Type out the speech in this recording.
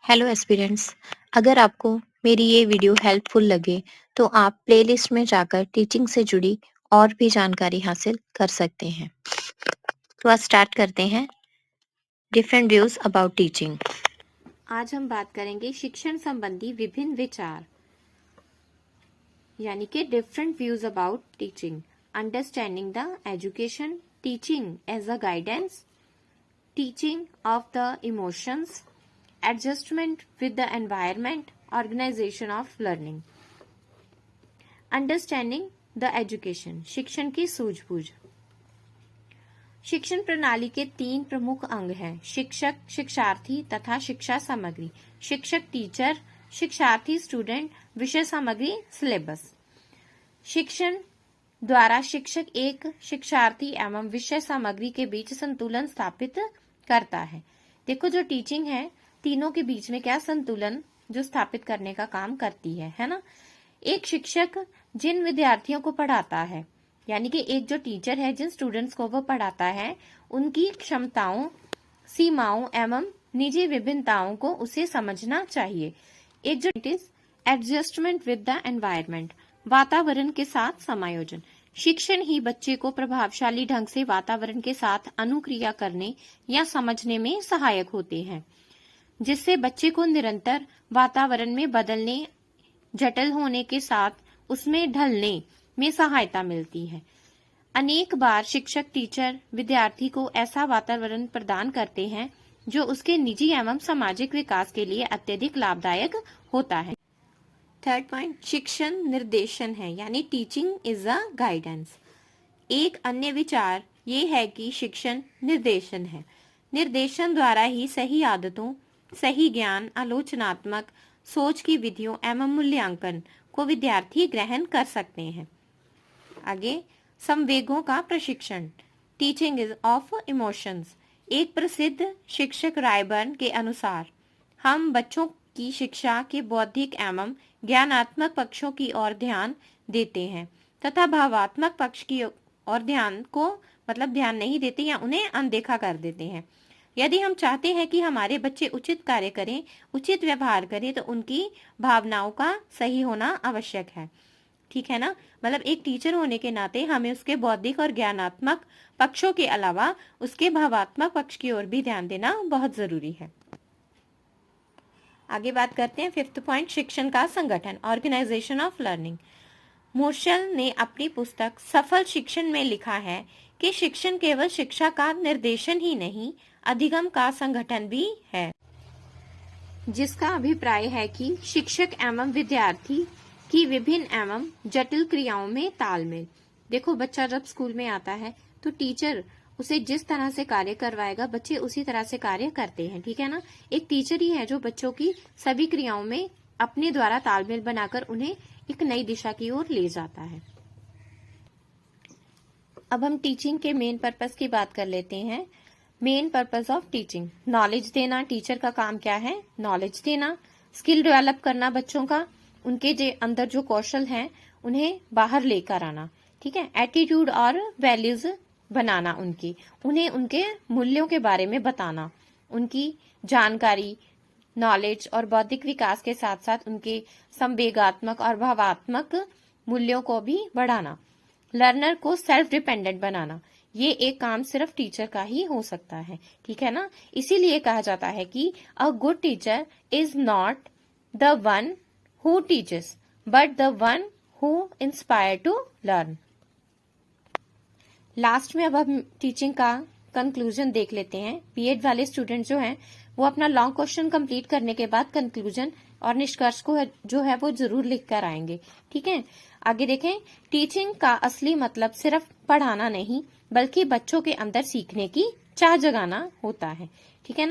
Hello aspirants. अगर आपको मेरी ये वीडियो हेल्पफुल लगे तो आप प्लेलिस्ट में जाकर टीचिंग से जुड़ी और भी जानकारी हासिल कर सकते हैं। तो आज स्टार्ट करते हैं डिफरेंट व्यूज अबाउट टीचिंग। आज हम बात करेंगे शिक्षण संबंधी विभिन्न विचार यानी कि different views about teaching, understanding the education, teaching as a guidance, teaching of the emotions, adjustment with the environment, organisation of learning. Understanding the education, शिक्षण की सूझबूझ। शिक्षण प्रणाली के 3 प्रमुख अंग हैं: शिक्षक, शिक्षार्थी तथा शिक्षा सामग्री। शिक्षक टीचर, शिक्षार्थी स्टूडेंट, विषय सामग्री सिलेबस। शिक्षण द्वारा शिक्षक एक शिक्षार्थी एवं विषय सामग्री के बीच संतुलन स्थापित करता है। देखो, जो टीचिंग है तीनों के बीच में क्या संतुलन जो स्थापित करने का काम करती है ना। एक शिक्षक जिन विद्यार्थियों को पढ़ाता है, यानी कि एक जो टीचर है जिन स्टूडेंट्स को वो पढ़ाता है, उनकी क्षमताओं, सीमाओं एवं निजी विभिन्नताओं को उसे समझना चाहिए। एक जो एडजस्टमेंट विद द एनवायरमेंट, वातावरण के साथ समायोजन। शिक्षण ही बच्चे को प्रभावशाली ढंग से वातावरण के साथ अनुक्रिया करने या समझने में सहायक होते हैं, जिससे बच्चे को निरंतर वातावरण में बदलने, जटिल होने के साथ उसमें ढलने में सहायता मिलती है। अनेक बार शिक्षक टीचर विद्यार्थी को ऐसा वातावरण प्रदान करते हैं जो उसके निजी एवं सामाजिक विकास के लिए अत्यधिक लाभदायक होता है। थर्ड पॉइंट शिक्षण निर्देशन है, यानी टीचिंग इज अ गाइडेंस। एक अन्य विचार ये है कि शिक्षण निर्देशन है। निर्देशन द्वारा ही सही आदतों, सही ज्ञान, आलोचनात्मक सोच की विधियों एवं मूल्यांकन को विद्यार्थी ग्रहण कर सकते हैं। आगे, संवेगों का प्रशिक्षण, टीचिंग इज ऑफ इमोशंस। एक प्रसिद्ध शिक्षक रायबर्न के अनुसार हम बच्चों की शिक्षा के बौद्धिक एवं ज्ञानात्मक पक्षों की ओर ध्यान देते हैं तथा भावात्मक पक्ष की ओर ध्यान नहीं देते या उन्हें अनदेखा कर देते हैं। यदि हम चाहते हैं कि हमारे बच्चे उचित कार्य करें, उचित व्यवहार करें, तो उनकी भावनाओं का सही होना आवश्यक है। ठीक है ना। मतलब एक टीचर होने के नाते हमें उसके बौद्धिक और ज्ञानात्मक पक्षों के अलावा उसके भावात्मक पक्ष की ओर भी ध्यान देना बहुत जरूरी है। आगे बात करते हैं 5th पॉइंट, शिक्षण का संगठन, ऑर्गेनाइजेशन ऑफ लर्निंग। मोर्शल ने अपनी पुस्तक सफल शिक्षण में लिखा है कि शिक्षण केवल शिक्षा का निर्देशन ही नहीं, अधिगम का संगठन भी है, जिसका अभिप्राय है कि शिक्षक एवं विद्यार्थी की विभिन्न एवं जटिल क्रियाओं में तालमेल। देखो, बच्चा जब स्कूल में आता है तो टीचर उसे जिस तरह से कार्य करवाएगा, बच्चे उसी तरह से कार्य करते हैं। ठीक है ना। एक टीचर ही है जो बच्चों की सभी क्रियाओं में अपने द्वारा तालमेल बनाकर उन्हें एक नई दिशा की ओर ले जाता है। अब हम टीचिंग के मेन पर्पस की बात कर लेते हैं। Main purpose of teaching, knowledge देना। टीचर का काम क्या है? नॉलेज देना, स्किल डेवलप करना बच्चों का, उनके अंदर जो कौशल हैं उन्हें बाहर लेकर आना। ठीक है। एटीट्यूड और वैल्यूज बनाना, उन्हें उनके मूल्यों के बारे में बताना, उनकी जानकारी, नॉलेज और बौद्धिक विकास के साथ साथ उनके संवेगात्मक और भावात्मक मूल्यों को भी बढ़ाना। लर्नर को सेल्फ डिपेंडेंट बनाना, ये एक काम सिर्फ टीचर का ही हो सकता है। ठीक है ना। इसीलिए कहा जाता है कि a good teacher is not the one who teaches but the one who inspire to learn। Last में अब हम टीचिंग का कंक्लूजन देख लेते हैं। बीएड वाले स्टूडेंट जो हैं वो अपना लॉन्ग क्वेश्चन कंप्लीट करने के बाद कंक्लूजन और निष्कर्ष को जो है वो जरूर लिख कर आएंगे। ठीक है। आगे देखें, टीचिंग का असली मतलब सिर्फ पढ़ाना नहीं बल्कि बच्चों के अंदर सीखने की चाह जगाना होता है। ठीक है ना।